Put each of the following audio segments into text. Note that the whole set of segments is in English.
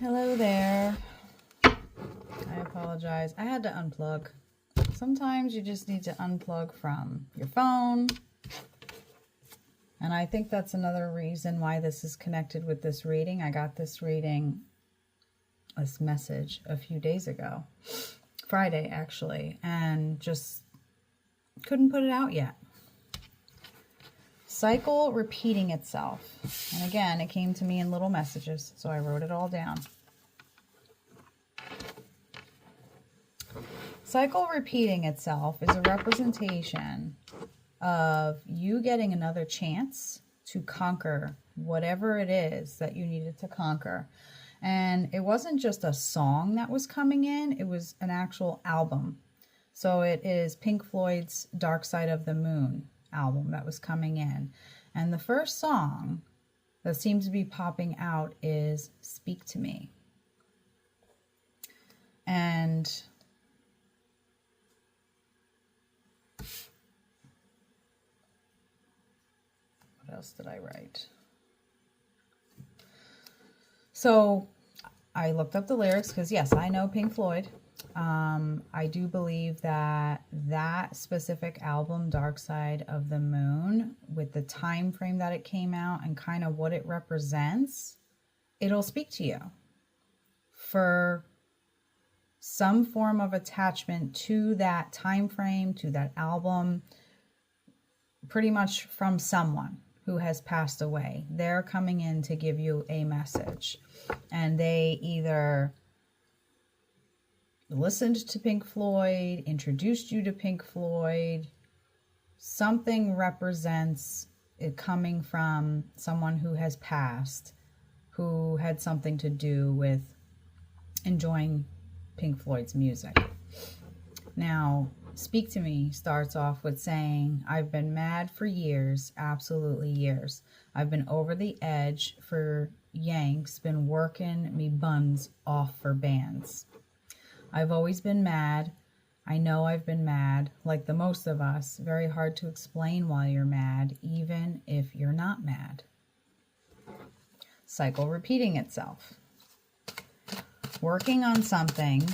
Hello there. I apologize. I had to unplug. Sometimes you just need to unplug from your phone. And I think that's another reason why this is connected with this reading. I got this reading, this message a few days ago. Friday, actually. And just couldn't put it out yet. Cycle repeating itself. And again, it came to me in little messages, so I wrote it all down. Cycle repeating itself is a representation of you getting another chance to conquer whatever it is that you needed to conquer. And it wasn't just a song that was coming in, it was an actual album. So it is Pink Floyd's Dark Side of the Moon album that was coming in. And the first song that seems to be popping out is Speak to Me. And what else did I write? So I looked up the lyrics because yes, I know Pink Floyd. I do believe that that specific album, Dark Side of the Moon, with the time frame that it came out and kind of what it represents, it'll speak to you for some form of attachment to that time frame, to that album, pretty much from someone who has passed away. They're coming in to give you a message, and they either listened to Pink Floyd, introduced you to Pink Floyd. Something represents it coming from someone who has passed, who had something to do with enjoying Pink Floyd's music. Now, Speak to Me starts off with saying, I've been mad for years, absolutely years. I've been over the edge for Yanks, been working me buns off for bands. I've always been mad. I know I've been mad, like the most of us. Very hard to explain why you're mad, even if you're not mad. Cycle repeating itself. Working on something,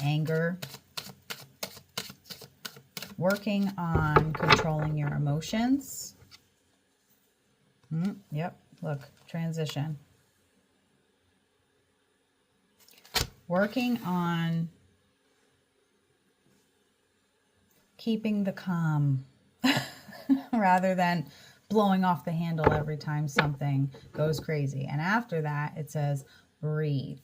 anger. Working on controlling your emotions. Yep, look, transition. Working on keeping the calm rather than blowing off the handle every time something goes crazy. And after that, it says, breathe.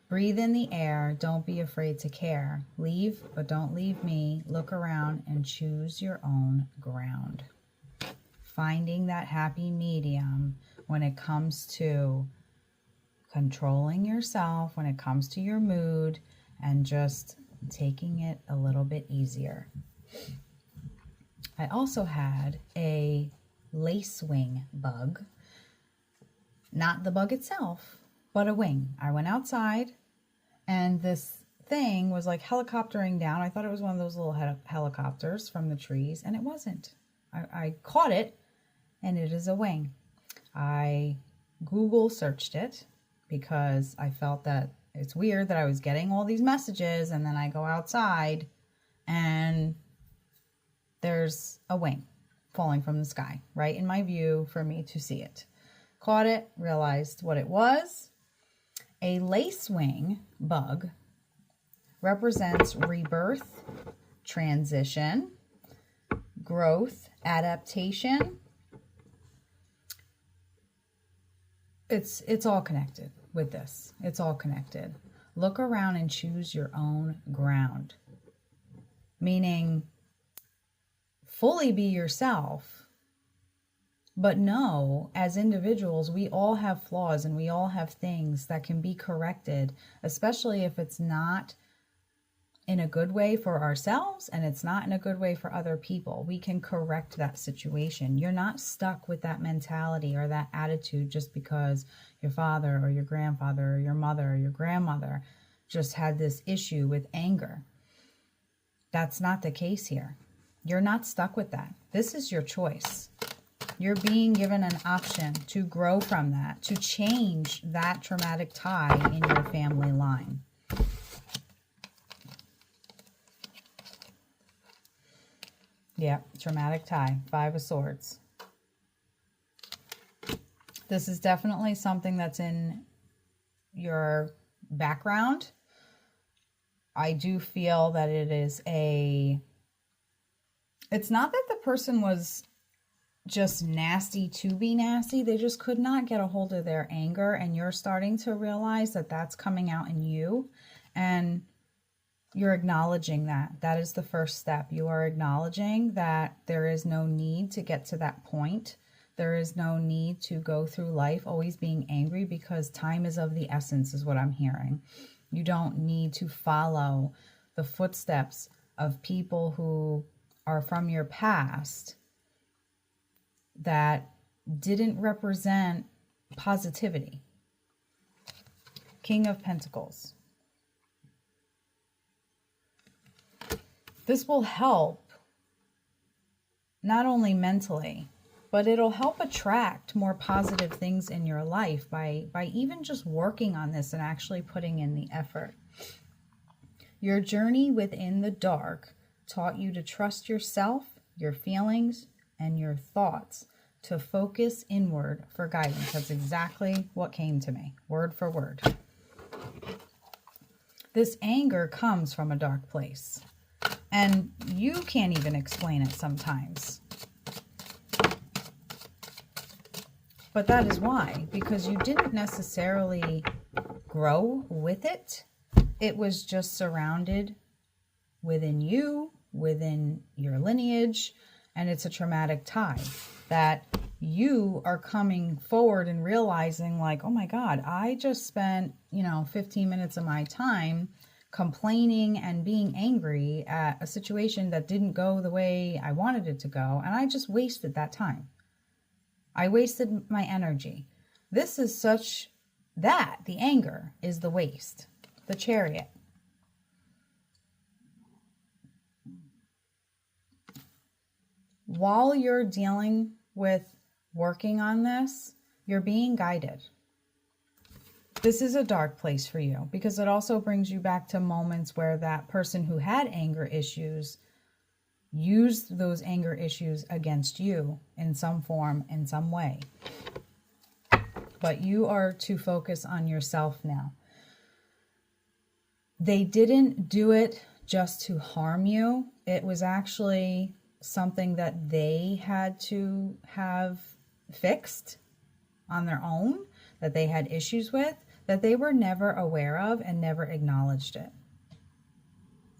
Breathe in the air. Don't be afraid to care. Leave, but don't leave me. Look around and choose your own ground. Finding that happy medium when it comes to controlling yourself, when it comes to your mood, and just taking it a little bit easier. I also had a lacewing bug. Not the bug itself, but a wing. I went outside and this thing was like helicoptering down. I thought it was one of those little helicopters from the trees, and it wasn't. I caught it, and it is a wing. I Google searched it because I felt that it's weird that I was getting all these messages and then I go outside and there's a wing falling from the sky right in my view for me to see it. Caught it, realized what it was. A lacewing bug represents rebirth, transition, growth, adaptation. It's all connected with this. It's all connected. Look around and choose your own ground. Meaning, fully be yourself, but know, as individuals, we all have flaws and we all have things that can be corrected, especially if it's not in a good way for ourselves and it's not in a good way for other people. We can correct that situation. You're not stuck with that mentality or that attitude just because your father or your grandfather or your mother or your grandmother just had this issue with anger. That's not the case here. You're not stuck with that. This is your choice. You're being given an option to grow from that, to change that traumatic tie in your family line. Yeah, traumatic tie, 5 of Swords. This is definitely something that's in your background. I do feel that it is it's not that the person was just nasty to be nasty. They just could not get a hold of their anger, and you're starting to realize that that's coming out in you, and you're acknowledging that. That is the first step. You are acknowledging that there is no need to get to that point. There is no need to go through life always being angry, because time is of the essence, is what I'm hearing. You don't need to follow the footsteps of people who are from your past that didn't represent positivity. King of Pentacles. This will help not only mentally, but it'll help attract more positive things in your life by even just working on this and actually putting in the effort. Your journey within the dark taught you to trust yourself, your feelings, and your thoughts, to focus inward for guidance. That's exactly what came to me, word for word. This anger comes from a dark place, and you can't even explain it sometimes. But that is why, because you didn't necessarily grow with it. It was just surrounded within you, within your lineage, and it's a traumatic tie that you are coming forward and realizing, like, oh my God, I just spent, 15 minutes of my time complaining and being angry at a situation that didn't go the way I wanted it to go, and I just wasted that time. I wasted my energy. This is such that the anger is the waste. The Chariot. While you're dealing with working on this, you're being guided. This is a dark place for you, because it also brings you back to moments where that person who had anger issues used those anger issues against you in some form, in some way. But you are to focus on yourself now. They didn't do it just to harm you. It was actually something that they had to have fixed on their own, that they had issues with, that they were never aware of and never acknowledged it.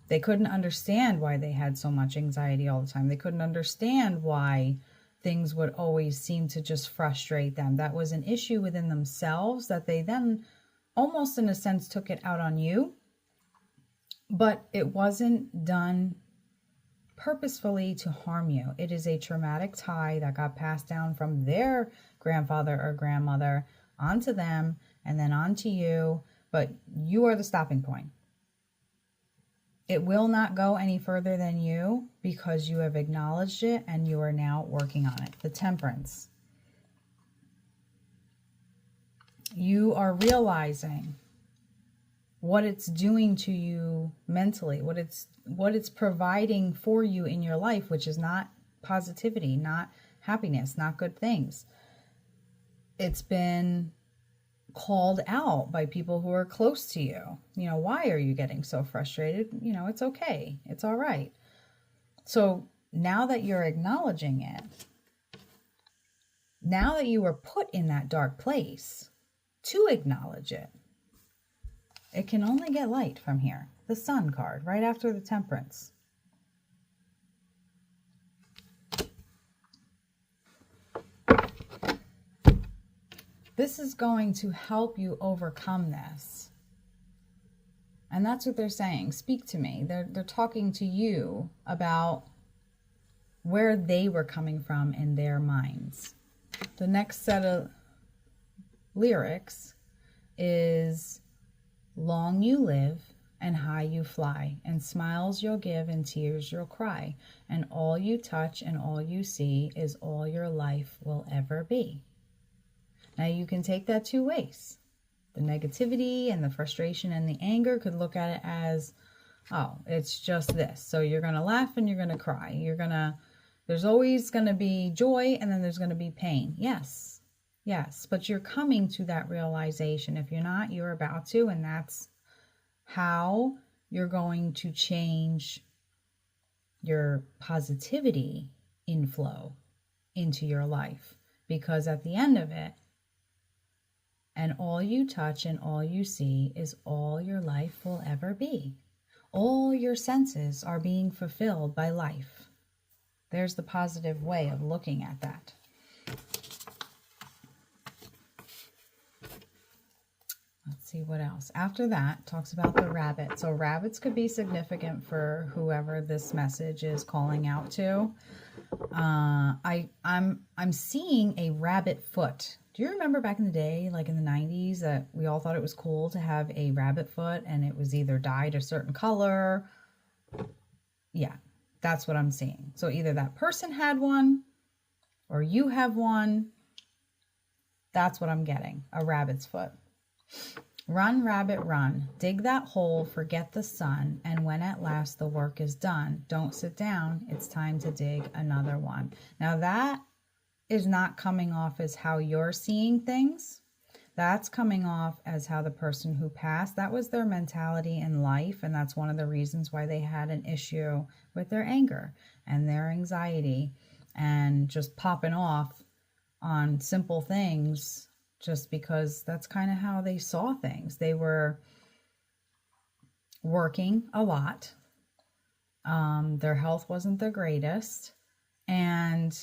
They couldn't understand why they had so much anxiety all the time. They couldn't understand why things would always seem to just frustrate them. That was an issue within themselves that they then almost in a sense took it out on you. But it wasn't done purposefully to harm you. It is a traumatic tie that got passed down from their grandfather or grandmother onto them and then onto you. But you are the stopping point. It will not go any further than you, because you have acknowledged it and you are now working on it. The Temperance. You are realizing what it's doing to you mentally, what it's providing for you in your life, which is not positivity, not happiness, not good things. It's been called out by people who are close to you. Why are you getting so frustrated? It's okay. It's all right. So now that you're acknowledging it, now that you were put in that dark place to acknowledge it, it can only get light from here. The Sun card, right after the Temperance. This is going to help you overcome this. And that's what they're saying. Speak to me. They're talking to you about where they were coming from in their minds. The next set of lyrics is, long you live, and high you fly, and smiles you'll give and tears you'll cry, and all you touch and all you see is all your life will ever be. Now you can take that two ways. The negativity and the frustration and the anger could look at it as, oh, it's just this. So you're going to laugh and you're going to cry. There's always going to be joy and then there's going to be pain. Yes, but you're coming to that realization. If you're not, you're about to, and that's how you're going to change your positivity inflow into your life. Because at the end of it, and all you touch and all you see is all your life will ever be. All your senses are being fulfilled by life. There's the positive way of looking at that. Let's see what else. After that, talks about the rabbit. So rabbits could be significant for whoever this message is calling out to. I'm seeing a rabbit foot. Do you remember back in the day, like in the 90s, that we all thought it was cool to have a rabbit foot and it was either dyed a certain color? Yeah, that's what I'm seeing. So either that person had one or you have one. That's what I'm getting, a rabbit's foot. Run, rabbit, run. Dig that hole, forget the sun. And when at last the work is done, don't sit down. It's time to dig another one. Now that is not coming off as how you're seeing things. That's coming off as how the person who passed, that was their mentality in life. And that's one of the reasons why they had an issue with their anger and their anxiety and just popping off on simple things, just because that's kind of how they saw things. They were working a lot. Their health wasn't the greatest. And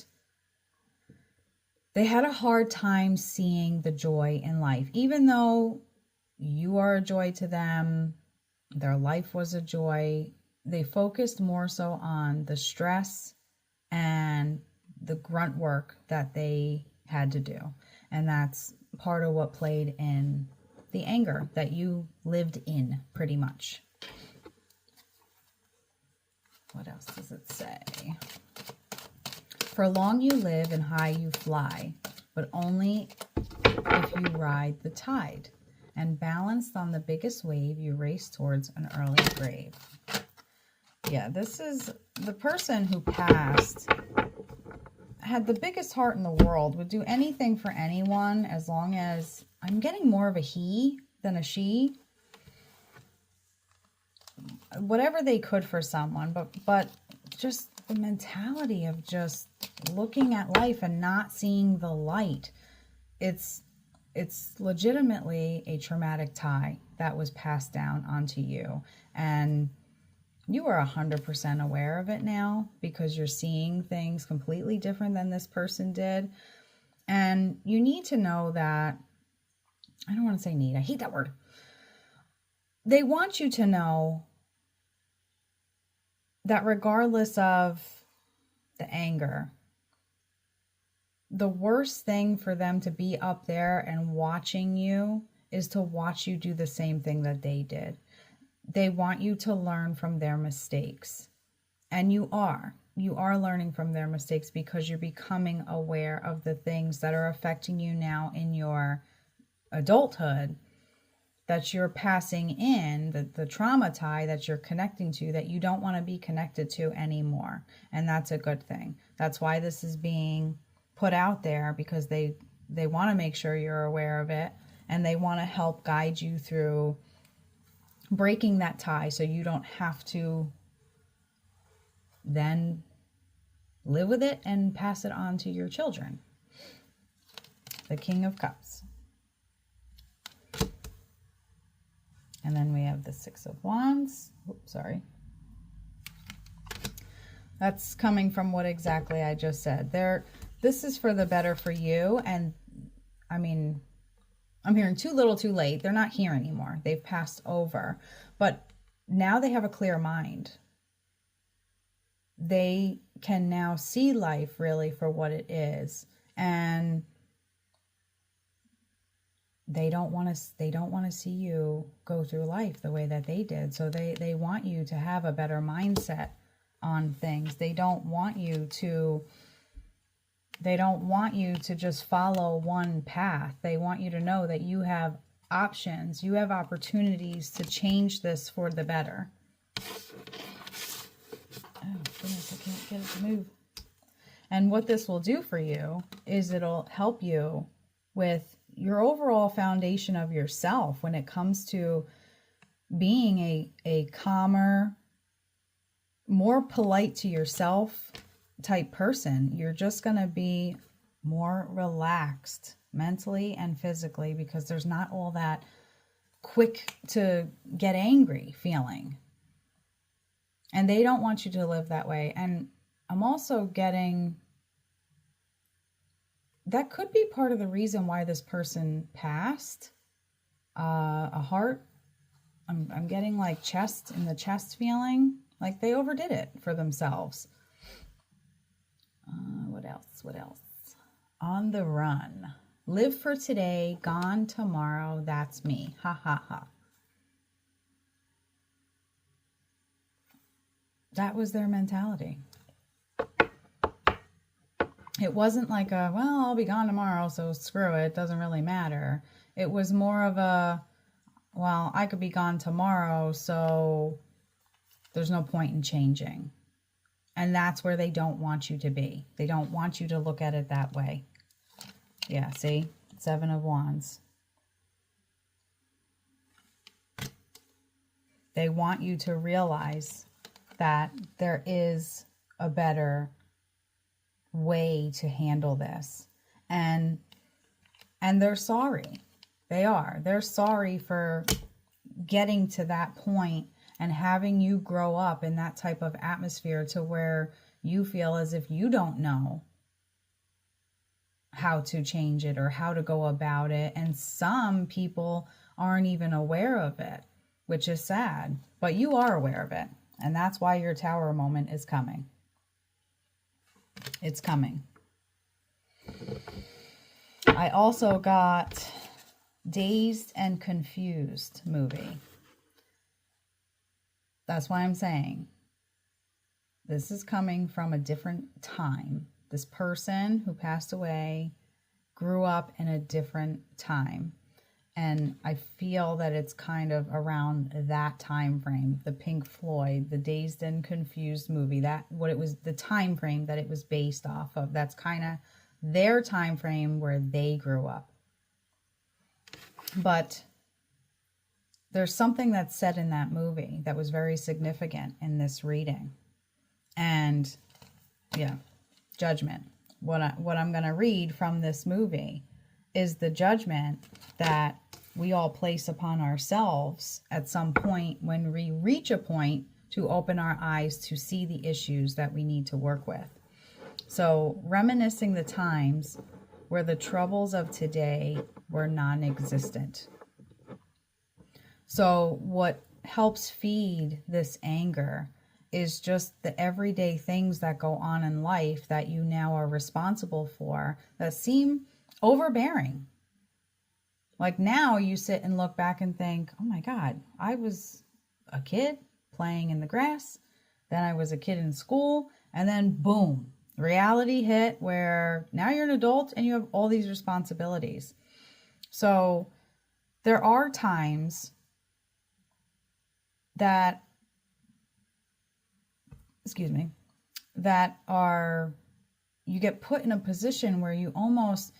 they had a hard time seeing the joy in life. Even though you are a joy to them, their life was a joy, they focused more so on the stress and the grunt work that they had to do. And that's part of what played in the anger that you lived in, pretty much. What else does it say? For long you live and high you fly, but only if you ride the tide. And balanced on the biggest wave, you race towards an early grave. Yeah, this is the person who passed, had the biggest heart in the world, would do anything for anyone, as long as, I'm getting more of a he than a she. Whatever they could for someone, but just the mentality of just looking at life and not seeing the light. It's legitimately a traumatic tie that was passed down onto you. And you are 100% aware of it now because you're seeing things completely different than this person did. And you need to know that, I don't want to say need, I hate that word. They want you to know that regardless of the anger, the worst thing for them to be up there and watching you is to watch you do the same thing that they did. They want you to learn from their mistakes. And you are learning from their mistakes because you're becoming aware of the things that are affecting you now in your adulthood, that you're passing in, the trauma tie that you're connecting to that you don't want to be connected to anymore. And that's a good thing. That's why this is being put out there, because they want to make sure you're aware of it, and they want to help guide you through breaking that tie so you don't have to then live with it and pass it on to your children. The King of Cups. And then we have the Six of Wands. Oops, sorry. That's coming from what exactly I just said. This is for the better for you. And I mean, I'm hearing too little too late. They're not here anymore. They've passed over. But now they have a clear mind. They can now see life really for what it is. And they don't want to see you go through life the way that they did. So they want you to have a better mindset on things. They don't want you to just follow one path. They want you to know that you have options. You have opportunities to change this for the better. Oh goodness, I can't get it to move. And what this will do for you is it'll help you with your overall foundation of yourself when it comes to being a calmer, more polite to yourself type person. You're just going to be more relaxed mentally and physically because there's not all that quick to get angry feeling. And they don't want you to live that way. And I'm also getting, that could be part of the reason why this person passed. A heart, I'm getting like chest, in the chest feeling, like they overdid it for themselves. What else? On the run. Live for today, gone tomorrow, that's me. Ha ha ha. That was their mentality. It wasn't like a, well, I'll be gone tomorrow, so screw it, doesn't really matter. It was more of a, well, I could be gone tomorrow, so there's no point in changing. And that's where they don't want you to be. They don't want you to look at it that way. Yeah, see? 7 of Wands. They want you to realize that there is a better way to handle this. And they're sorry. They are. They're sorry for getting to that point and having you grow up in that type of atmosphere to where you feel as if you don't know how to change it or how to go about it. And some people aren't even aware of it, which is sad. But you are aware of it. And that's why your Tower moment is coming. It's coming. I also got Dazed and Confused movie. That's why I'm saying this is coming from a different time. This person who passed away grew up in a different time. And I feel that it's kind of around that time frame, the Pink Floyd, the Dazed and Confused movie, that what it was, the time frame that it was based off of. That's kind of their time frame where they grew up. But there's something that's said in that movie that was very significant in this reading. And yeah, judgment. What I'm going to read from this movie is the judgment that we all place upon ourselves at some point when we reach a point to open our eyes to see the issues that we need to work with. So, reminiscing the times where the troubles of today were non-existent. So, what helps feed this anger is just the everyday things that go on in life that you now are responsible for that seem overbearing. Like now you sit and look back and think, oh my God, I was a kid playing in the grass. Then I was a kid in school. And then boom, reality hit where now you're an adult and you have all these responsibilities. So there are times that, that are, you get put in a position where you almost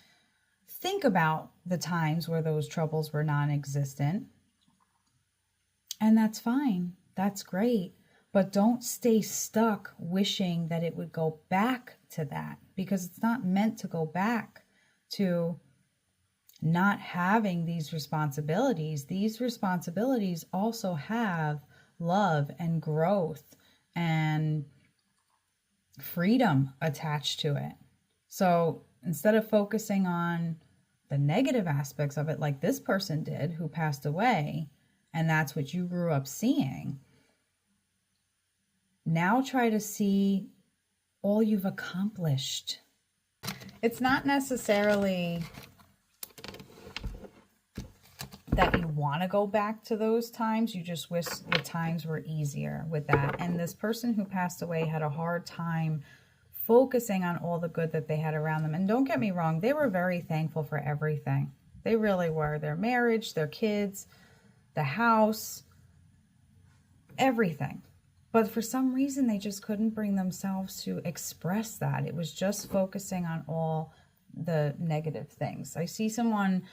think about the times where those troubles were non-existent. And that's fine. That's great. But don't stay stuck wishing that it would go back to that, because it's not meant to go back to not having these responsibilities. These responsibilities also have love and growth and freedom attached to it. So instead of focusing on the negative aspects of it, like this person did who passed away, and that's what you grew up seeing, now try to see all you've accomplished. It's not necessarily that you want to go back to those times. You just wish the times were easier with that. And this person who passed away had a hard time focusing on all the good that they had around them. And don't get me wrong, they were very thankful for everything. They really were. Their marriage, their kids, the house, everything. But for some reason, they just couldn't bring themselves to express that. It was just focusing on all the negative things. I see someone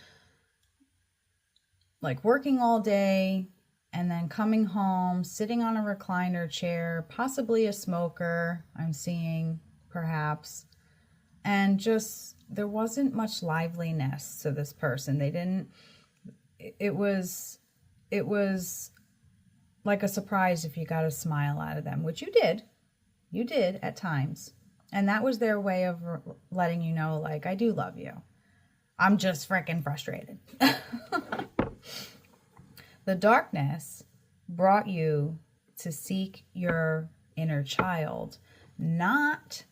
like working all day and then coming home, sitting on a recliner chair, possibly a smoker, I'm seeing perhaps, and just there wasn't much liveliness to this person. They didn't, it was like a surprise if you got a smile out of them, which you did at times. And that was their way of letting you know, like, I do love you. I'm just freaking frustrated. The darkness brought you to seek your inner child, not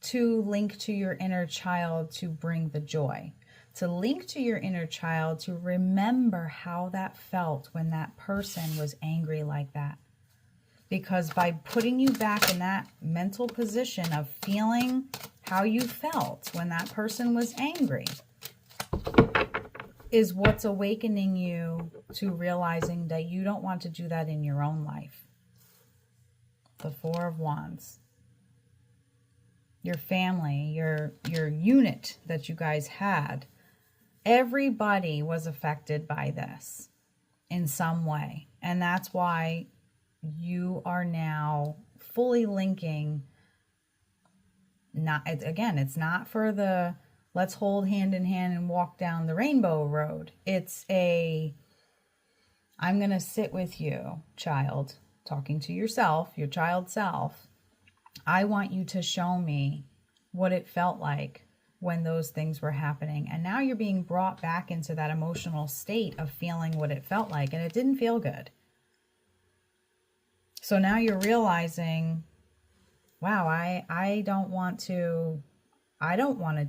to link to your inner child to bring the joy, to link to your inner child to remember how that felt when that person was angry like that. Because by putting you back in that mental position of feeling how you felt when that person was angry is what's awakening you to realizing that you don't want to do that in your own life. The Four of Wands. Your family, your unit that you guys had, everybody was affected by this in some way. And that's why you are now fully linking. It's not for the let's hold hand in hand and walk down the rainbow road. It's I'm going to sit with you, child, talking to yourself, your child self. I want you to show me what it felt like when those things were happening. And now you're being brought back into that emotional state of feeling what it felt like. And it didn't feel good. So now you're realizing, wow, I don't want to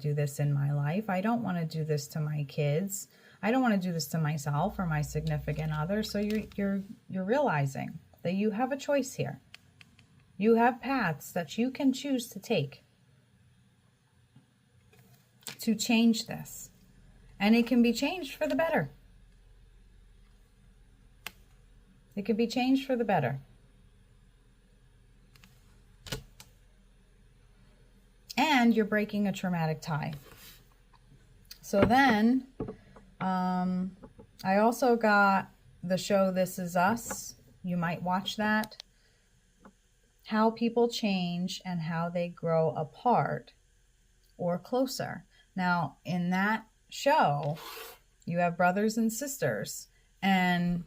do this in my life. I don't want to do this to my kids. I don't want to do this to myself or my significant other. So you're realizing that you have a choice here. You have paths that you can choose to take to change this. And it can be changed for the better. It can be changed for the better. And you're breaking a traumatic tie. So then, I also got the show This Is Us. You might watch that. How people change and how they grow apart or closer. Now, in that show, you have brothers and sisters, and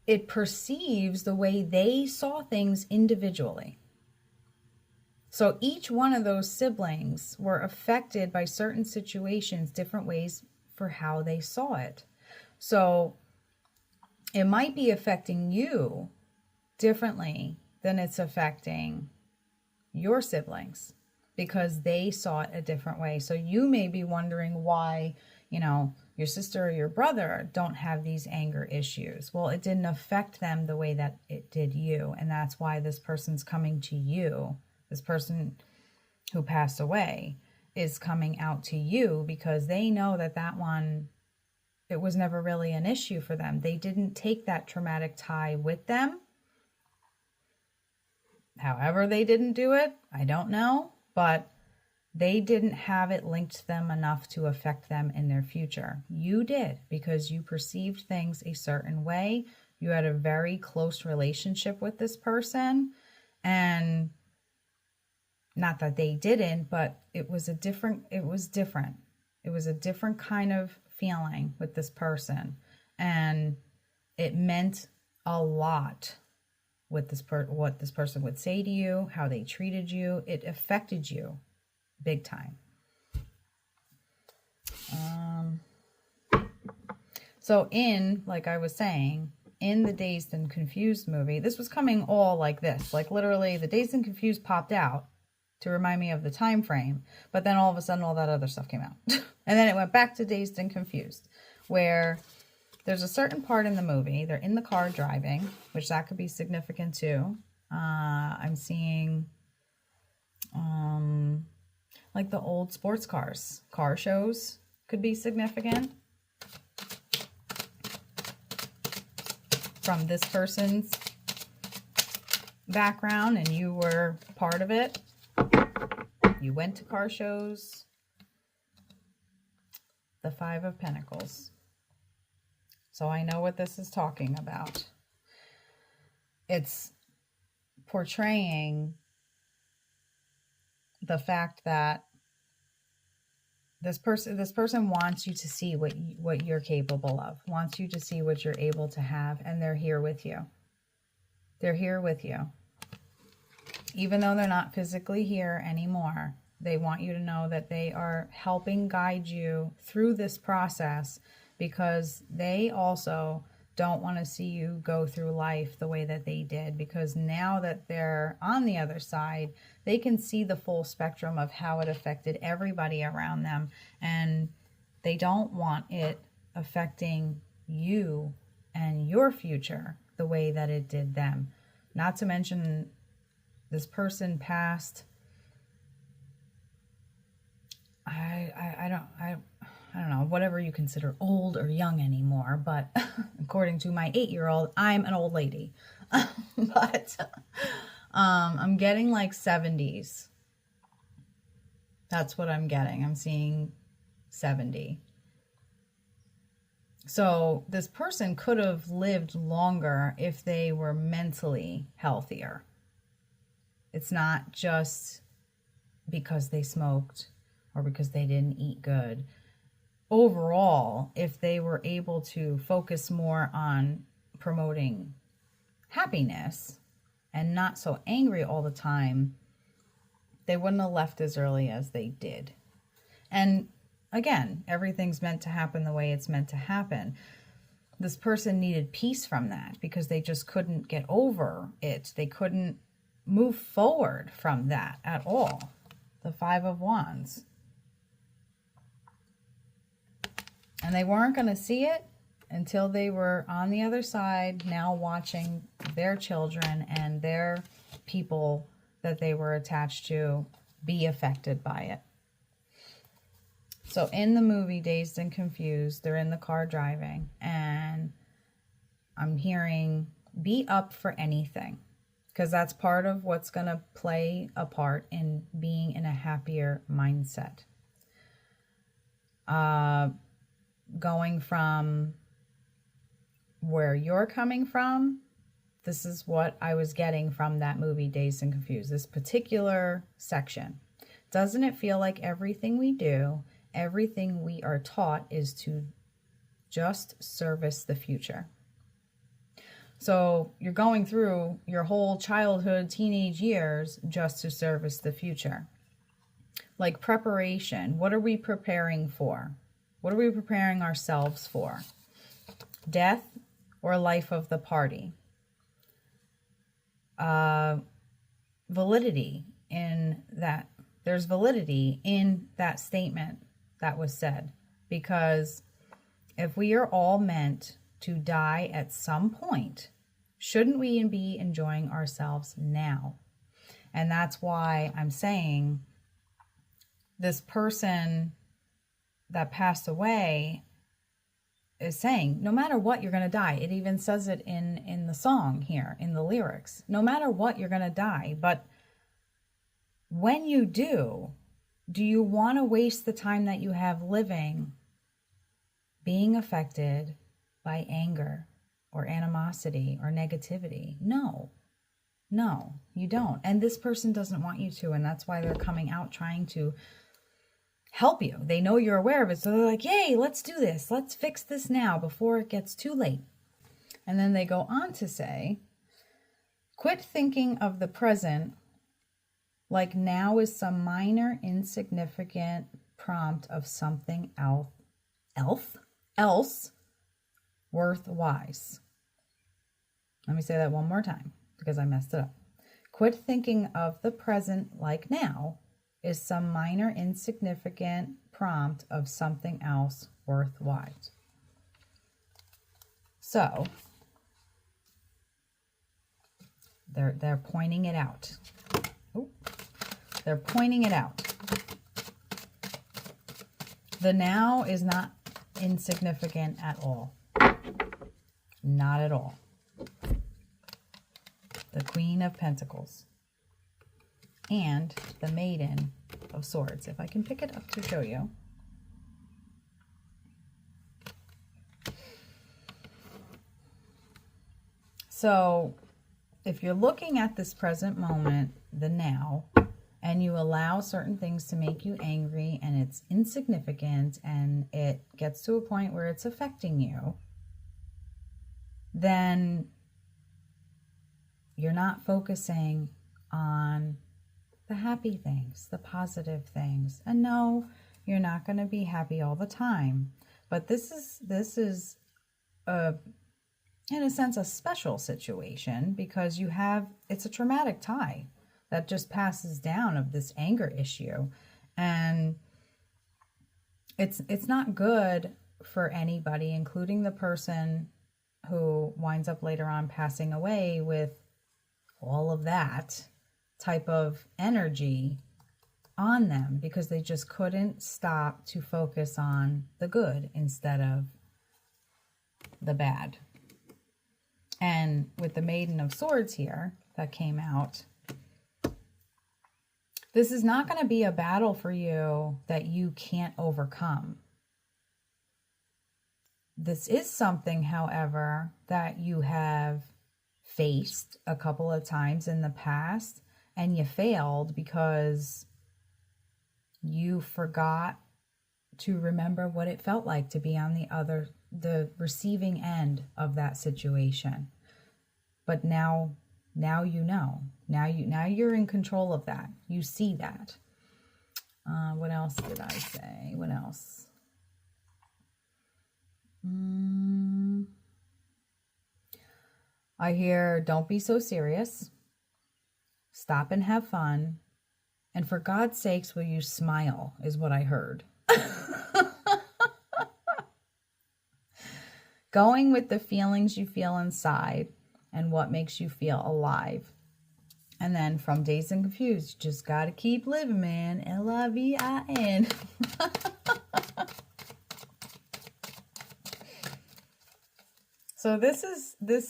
it perceives the way they saw things individually. So each one of those siblings were affected by certain situations, different ways for how they saw it. So it might be affecting you differently than it's affecting your siblings because they saw it a different way. So you may be wondering why, your sister or your brother don't have these anger issues. Well, it didn't affect them the way that it did you. And that's why this person's coming to you. This person who passed away is coming out to you because they know that one, it was never really an issue for them. They didn't take that traumatic tie with them. However they didn't do it, I don't know, but they didn't have it linked to them enough to affect them in their future. You did, because you perceived things a certain way. You had a very close relationship with this person, and not that they didn't, but it was different. It was a different kind of feeling with this person, and it meant a lot with what this person would say to you, how they treated you. It affected you big time. So like I was saying, in the Dazed and Confused movie, this was coming all like this. Like literally the Dazed and Confused popped out to remind me of the time frame, but then all of a sudden all that other stuff came out. And then it went back to Dazed and Confused. where there's a certain part in the movie, they're in the car driving, which that could be significant too. I'm seeing like the old sports cars, car shows could be significant from this person's background, and you were part of it. You went to car shows. The Five of Pentacles. So I know what this is talking about. It's portraying the fact that this person wants you to see what you're capable of, wants you to see what you're able to have, and they're here with you. They're here with you. Even though they're not physically here anymore, they want you to know that they are helping guide you through this process, because they also don't want to see you go through life the way that they did, because now that they're on the other side, they can see the full spectrum of how it affected everybody around them, and they don't want it affecting you and your future the way that it did them. Not to mention, this person passed, I don't know, whatever you consider old or young anymore, but according to my 8-year-old, I'm an old lady. But I'm getting like 70s. That's what I'm getting. I'm seeing 70. So this person could have lived longer if they were mentally healthier. It's not just because they smoked or because they didn't eat good. Overall, if they were able to focus more on promoting happiness and not so angry all the time, they wouldn't have left as early as they did. And again, everything's meant to happen the way it's meant to happen. This person needed peace from that because they just couldn't get over it. They couldn't move forward from that at all. The Five of Wands. And they weren't going to see it until they were on the other side, now watching their children and their people that they were attached to be affected by it. So in the movie Dazed and Confused, they're in the car driving, and I'm hearing be up for anything, because that's part of what's going to play a part in being in a happier mindset. Going from where you're coming from, this is what I was getting from that movie Dazed and Confused, this particular section. Doesn't it feel like everything we do, everything we are taught is to just service the future? So you're going through your whole childhood, teenage years just to service the future. Like preparation, what are we preparing for? What are we preparing ourselves for? Death or life of the party? Validity in that. There's validity in that statement that was said. Because if we are all meant to die at some point, shouldn't we be enjoying ourselves now? And that's why I'm saying this person that passed away is saying, no matter what, you're going to die. It even says it in the song here, in the lyrics. No matter what, you're going to die. But when you do you want to waste the time that you have living being affected by anger or animosity or negativity? No, you don't. And this person doesn't want you to, and that's why they're coming out trying to help you. They know you're aware of it, so they're like, yay, let's do this. Let's fix this now before it gets too late. And then they go on to say, quit thinking of the present like now is some minor, insignificant prompt of something else worthwhile. Let me say that one more time because I messed it up. Quit thinking of the present like now is some minor, insignificant prompt of something else worthwhile. So they're pointing it out. Ooh, they're pointing it out. The now is not insignificant at all. Not at all. The Queen of Pentacles and the Maiden of Swords. If I can pick it up to show you. So if you're looking at this present moment, the now, and you allow certain things to make you angry and it's insignificant and it gets to a point where it's affecting you, then you're not focusing on the happy things, the positive things. And no, you're not going to be happy all the time. But this is in a sense, a special situation because it's a traumatic tie that just passes down of this anger issue. And it's not good for anybody, including the person who winds up later on passing away with all of that type of energy on them because they just couldn't stop to focus on the good instead of the bad. And with the Maiden of Swords here that came out, this is not going to be a battle for you that you can't overcome. This is something, however, that you have faced a couple of times in the past and you failed because you forgot to remember what it felt like to be on the receiving end of that situation. But now you know. Now you're in control of that. You see that. What else did I say? What else? I hear, don't be so serious. Stop and have fun. And for God's sakes, will you smile, is what I heard. Going with the feelings you feel inside and what makes you feel alive. And then from Dazed and Confused, you just got to keep living, man. L-I-V-I-N. So this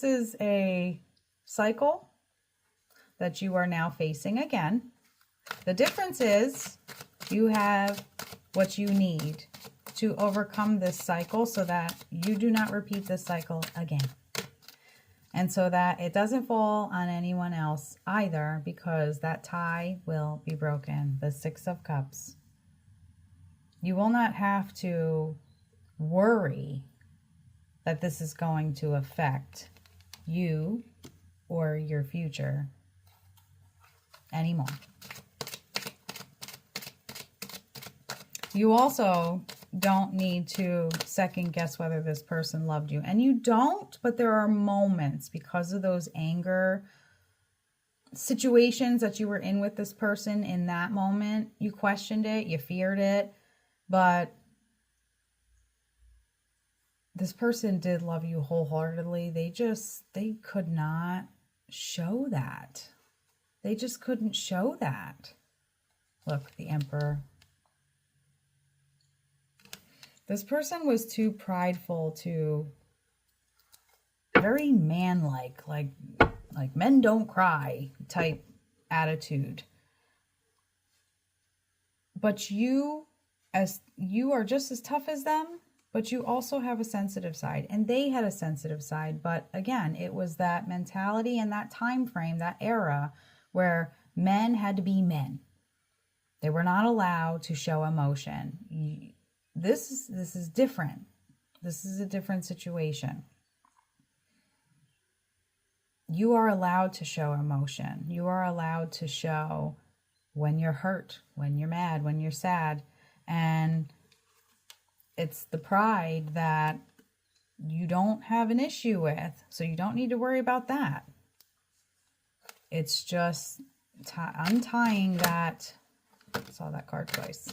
is a cycle that you are now facing again. The difference is you have what you need to overcome this cycle so that you do not repeat this cycle again. And so that it doesn't fall on anyone else either, because that tie will be broken. The Six of Cups. You will not have to worry that this is going to affect you or your future anymore. You also don't need to second guess whether this person loved you. And you don't, but there are moments because of those anger situations that you were in with this person in that moment. You questioned it, you feared it, but this person did love you wholeheartedly. They could not show that. They just couldn't show that. Look, the Emperor. This person was too prideful to, very man-like, like men don't cry type attitude. But you are just as tough as them, but you also have a sensitive side, and they had a sensitive side. But again, it was that mentality and that time frame, that era where men had to be men. They were not allowed to show emotion. This is different. This is a different situation. You are allowed to show emotion. You are allowed to show when you're hurt, when you're mad, when you're sad. And it's the pride that you don't have an issue with, so you don't need to worry about that. It's just untying that. I saw that card twice.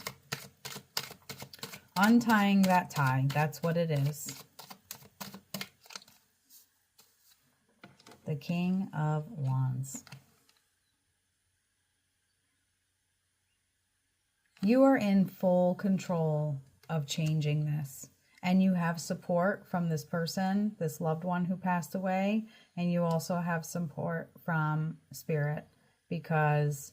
Untying that tie. That's what it is. The King of Wands. You are in full control of changing this. And you have support from this person, this loved one who passed away. And you also have support from Spirit, because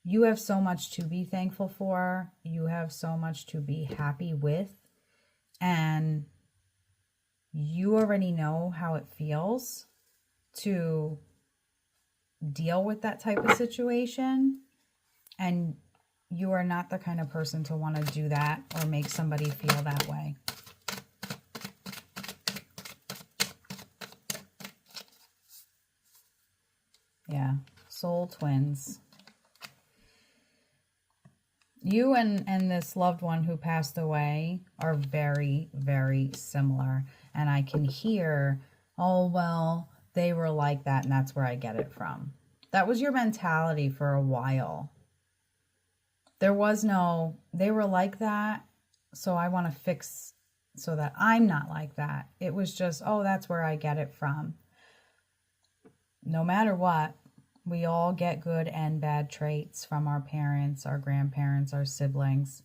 you have so much to be thankful for. You have so much to be happy with. And you already know how it feels to deal with that type of situation. And you are not the kind of person to want to do that or make somebody feel that way. Yeah, soul twins. You and this loved one who passed away are very, very similar. And I can hear, oh, well, they were like that, and that's where I get it from. That was your mentality for a while. There was no, they were like that, so I want to fix so that I'm not like that. It was just, oh, that's where I get it from. No matter what, we all get good and bad traits from our parents, our grandparents, our siblings.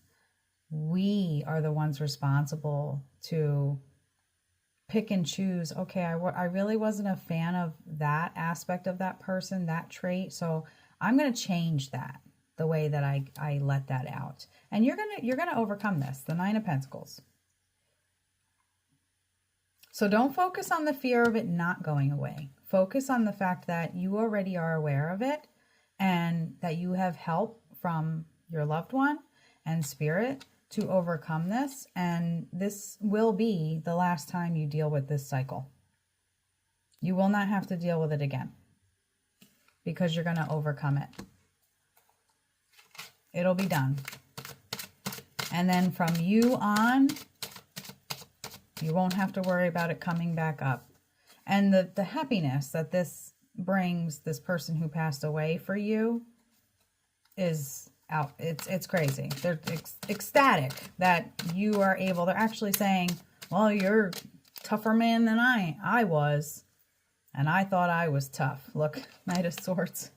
We are the ones responsible to pick and choose. Okay, I really wasn't a fan of that aspect of that person, that trait, so I'm going to change that, the way that I let that out. And you're gonna overcome this, the Nine of Pentacles. So don't focus on the fear of it not going away. Focus on the fact that you already are aware of it and that you have help from your loved one and Spirit to overcome this. And this will be the last time you deal with this cycle. You will not have to deal with it again because you're going to overcome it. It'll be done. And then from you on, you won't have to worry about it coming back up. And the happiness that this brings, this person who passed away for you, is out. It's crazy. They're ecstatic that you are able. They're actually saying, well, you're a tougher man than I was. And I thought I was tough. Look, Knight of Swords.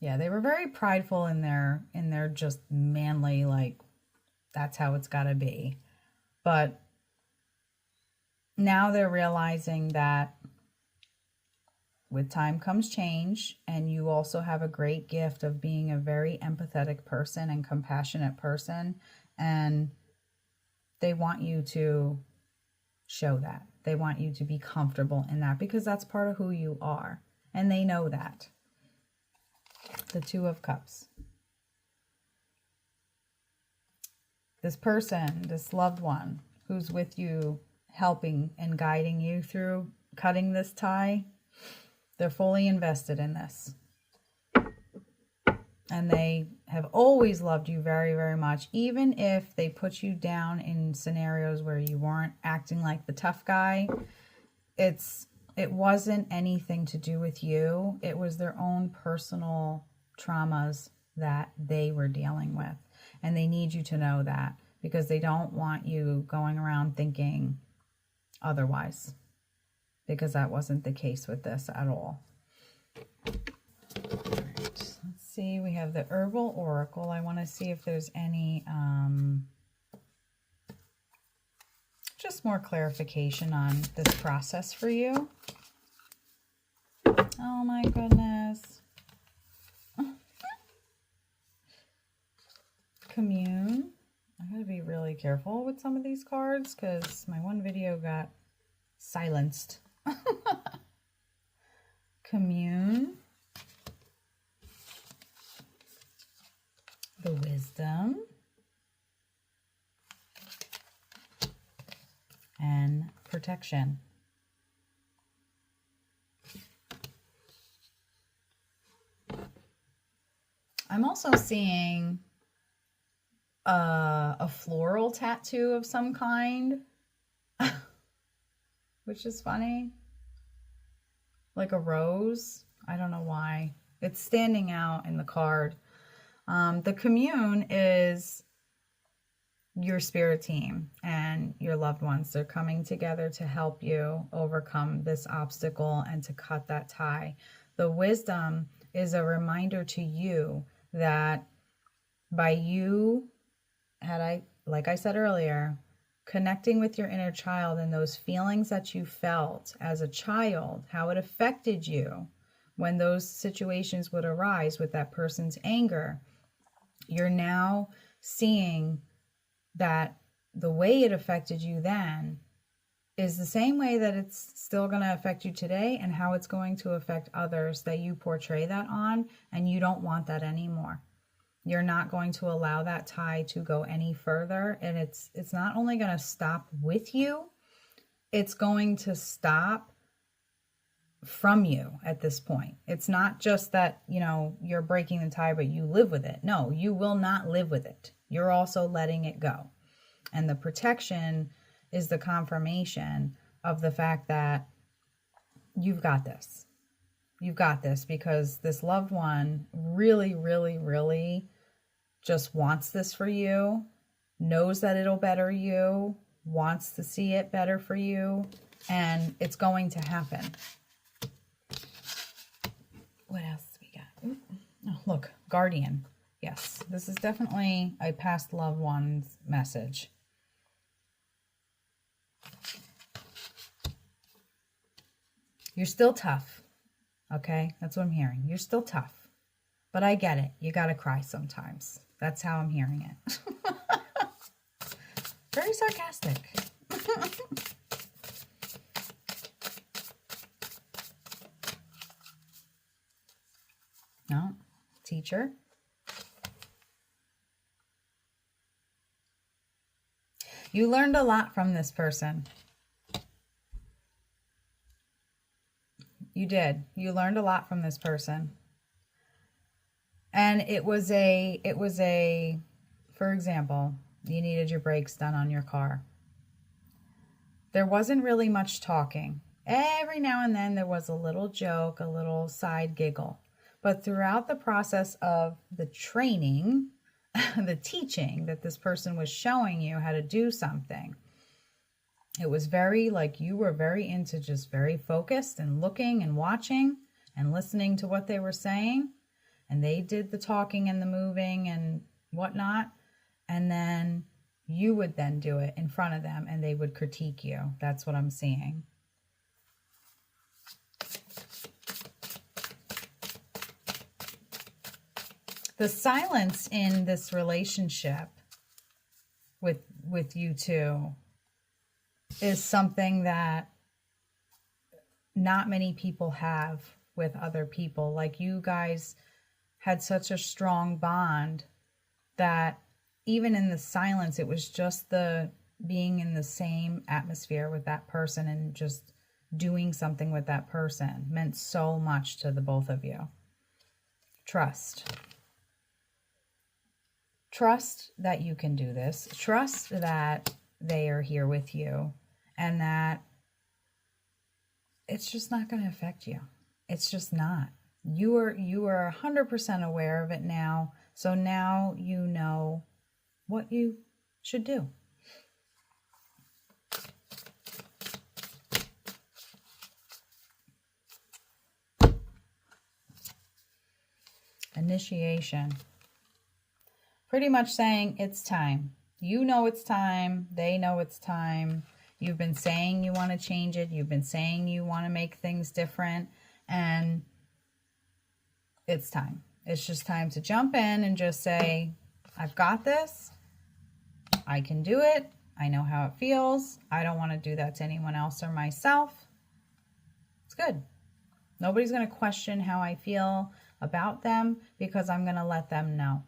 Yeah, they were very prideful in their just manly, like, that's how it's got to be. But now they're realizing that with time comes change, and you also have a great gift of being a very empathetic person and compassionate person, and they want you to show that. They want you to be comfortable in that because that's part of who you are, and they know that. The Two of Cups. This person, this loved one who's with you, helping and guiding you through cutting this tie, they're fully invested in this. And they have always loved you very, very much, even if they put you down in scenarios where you weren't acting like the tough guy. It wasn't anything to do with you. It was their own personal traumas that they were dealing with. And they need you to know that, because they don't want you going around thinking otherwise, because that wasn't the case with this at all. All right, let's see. We have the Herbal Oracle. I want to see if there's any just more clarification on this process for you. Oh my goodness. Commune. I gotta be really careful with some of these cards because my one video got silenced. Commune. The Wisdom. And Protection. I'm also seeing a floral tattoo of some kind, which is funny. Like a rose. I don't know why. It's standing out in the card. The Commune is your spirit team and your loved ones. They're coming together to help you overcome this obstacle and to cut that tie. The wisdom is a reminder to you that by you, like I said earlier, connecting with your inner child and those feelings that you felt as a child, how it affected you when those situations would arise with that person's anger, you're now seeing that the way it affected you then is the same way that it's still going to affect you today, and how it's going to affect others that you portray that on, and you don't want that anymore. You're not going to allow that tie to go any further, and it's not only going to stop with you, it's going to stop from you at this point. It's not just that, you're breaking the tie, but you live with it. No, you will not live with it. You're also letting it go. And the protection is the confirmation of the fact that you've got this. You've got this, because this loved one really, really, really just wants this for you, knows that it'll better you, wants to see it better for you, and it's going to happen. What else do we got? Ooh. Oh, look, guardian. Yes, this is definitely a past loved one's message. You're still tough, okay? That's what I'm hearing. You're still tough, but I get it. You got to cry sometimes. That's how I'm hearing it. Very sarcastic. No, teacher. You learned a lot from this person. You did. You learned a lot from this person. And it was a, for example, you needed your brakes done on your car. There wasn't really much talking. Every now and then there was a little joke, a little side giggle. But throughout the process of the training, the teaching that this person was showing you how to do something, it was very, like, you were very into just very focused and looking and watching and listening to what they were saying. And they did the talking and the moving and whatnot. And then you would then do it in front of them and they would critique you. That's what I'm seeing. The silence in this relationship with you two is something that not many people have with other people. Like, you guys had such a strong bond that even in the silence, it was just the being in the same atmosphere with that person and just doing something with that person meant so much to the both of you. Trust. Trust that you can do this. Trust that they are here with you and that it's just not going to affect you. It's just not. You are 100% aware of it now. So now you know what you should do. Initiation. Pretty much saying it's time. You know it's time. They know it's time. You've been saying you want to change it. You've been saying you want to make things different. And it's time. It's just time to jump in and just say, I've got this. I can do it. I know how it feels. I don't want to do that to anyone else or myself. It's good. Nobody's going to question how I feel about them because I'm going to let them know.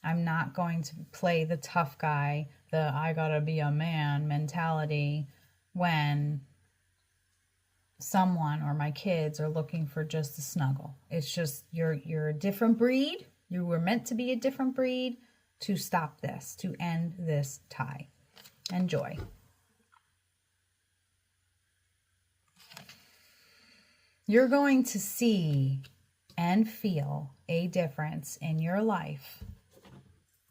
I'm not going to play the tough guy, the I gotta be a man mentality when someone or my kids are looking for just a snuggle. It's just you're a different breed. You were meant to be a different breed to stop this, to end this tie. Enjoy. You're going to see and feel a difference in your life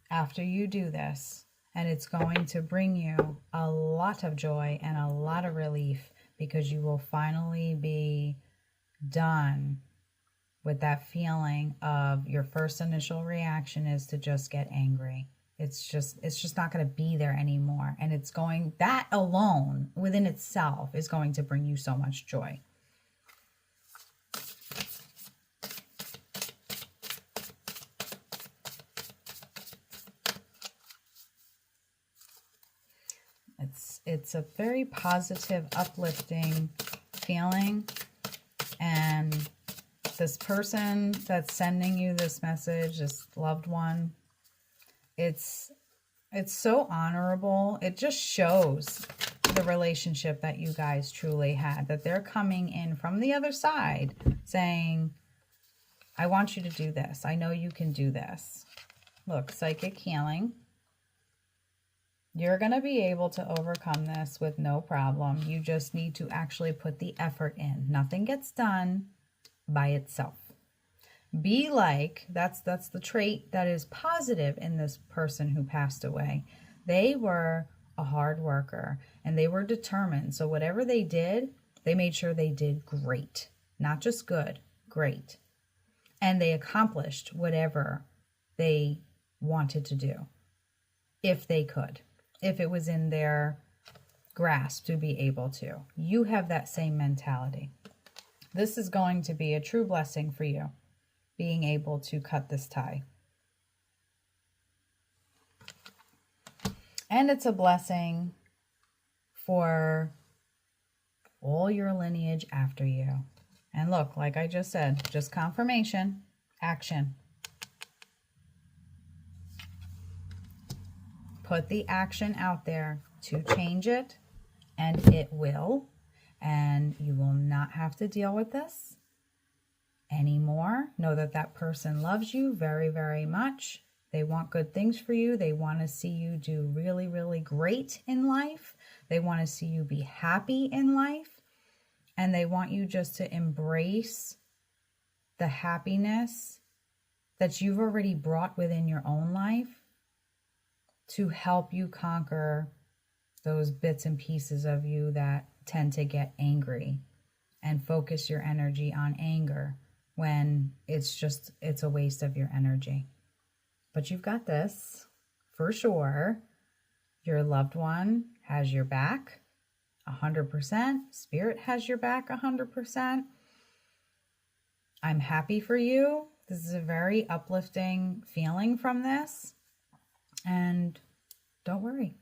after you do this. And it's going to bring you a lot of joy and a lot of relief, because you will finally be done with that feeling of your first initial reaction is to just get angry. It's just not going to be there anymore. And that alone within itself is going to bring you so much joy. It's a very positive, uplifting feeling. And this person that's sending you this message, this loved one, it's so honorable. It just shows the relationship that you guys truly had, that they're coming in from the other side saying, I want you to do this. I know you can do this. Look, psychic healing. You're going to be able to overcome this with no problem. You just need to actually put the effort in. Nothing gets done by itself. Be like, that's the trait that is positive in this person who passed away. They were a hard worker and they were determined. So whatever they did, they made sure they did great. Not just good, great. And they accomplished whatever they wanted to do, if they could. If it was in their grasp to be able to. You have that same mentality. This is going to be a true blessing for you, being able to cut this tie. And it's a blessing for all your lineage after you. And look, like I just said, just confirmation, action. Put the action out there to change it, and it will. And you will not have to deal with this anymore. Know that that person loves you very, very much. They want good things for you. They want to see you do really, really great in life. They want to see you be happy in life. And they want you just to embrace the happiness that you've already brought within your own life, to help you conquer those bits and pieces of you that tend to get angry, and focus your energy on anger when it's a waste of your energy. But you've got this for sure. Your loved one has your back 100%. Spirit has your back 100%. I'm happy for you. This is a very uplifting feeling from this. And don't worry,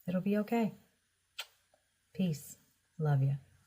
it'll be okay. Peace. Love you.